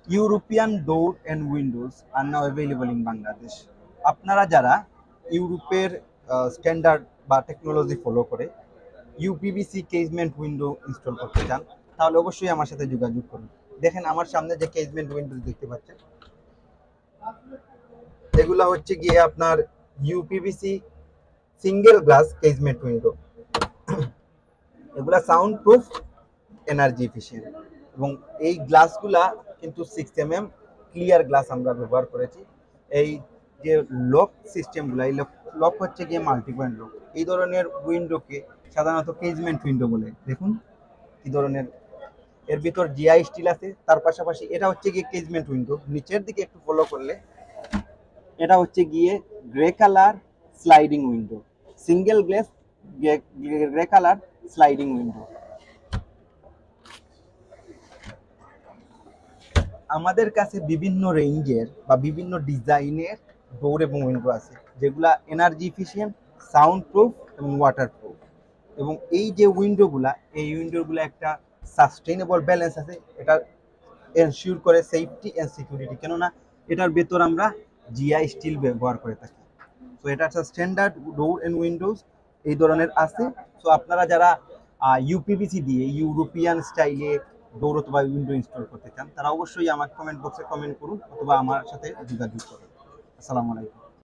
European door and windows are now available in Bangladesh. আপনারা যারা ইউরোপের স্ট্যান্ডার্ড বা টেকনোলজি ফলো করে ইউপিভিসি কেজমেন্ট উইন্ডো ইনস্টল করতে চান তাহলে অবশ্যই আমার সাথে যোগাযোগ করুন। দেখেন আমার সামনে যে কেজমেন্ট উইন্ডো দেখতে পাচ্ছেন এগুলা হচ্ছে গিয়ে আপনার ইউপিভিসি সিঙ্গেল গ্লাস কেজমেন্ট উইন্ডো। এগুলা সাউন্ড প্রুফ, এনার্জি এফিশিয়েন্ট এবং এই গ্লাসগুলা কিন্তু 6 mm ক্লিয়ার গ্লাস আমরা ব্যবহার করেছি। এই যে লক সিস্টেমগুলো, এই লক হচ্ছে গিয়ে মাল্টি পয়েন্ট লক। এই ধরনের উইন্ডোকে সাধারণত কেজমেন্ট উইন্ডো বলে। দেখুন কি ধরনের, এর ভিতর জিআই স্টিল আছে, তার পাশাপাশি এটা হচ্ছে গিয়ে কেজমেন্ট উইন্ডো। নিচের দিকে একটু ফলো করলে এটা হচ্ছে গিয়ে grey colour sliding window, single glass grey colour sliding window. আমাদের কাছে বিভিন্ন রেঞ্জের বা বিভিন্ন ডিজাইনের ডোর এবং উইন্ডো আছে যেগুলা এনার্জি এফিশিয়েন্ট, সাউন্ড প্রুফ এবং ওয়াটার প্রুফ। এবং এই যে উইন্ডোগুলা, এই উইন্ডোগুলো একটা সাস্টেইনেবল ব্যালেন্স আছে, এটা এনশিওর করে সেফটি অ্যান্ড সিকিউরিটি, কেননা এটার ভেতর আমরা জিআই স্টিল ব্যবহার করে থাকি। তো এটা একটা স্ট্যান্ডার্ড ডোর অ্যান্ড উইন্ডোজ এই ধরনের আছে। সো আপনারা যারা ইউপিভিসি দিয়ে ইউরোপিয়ান স্টাইলে ডোর অথবা উইন্ডো ইনস্টল করতে চান তারা অবশ্যই আমার কমেন্ট বক্সে কমেন্ট করুন অথবা আমার সাথে যোগাযোগ করুন। আসসালামু আলাইকুম।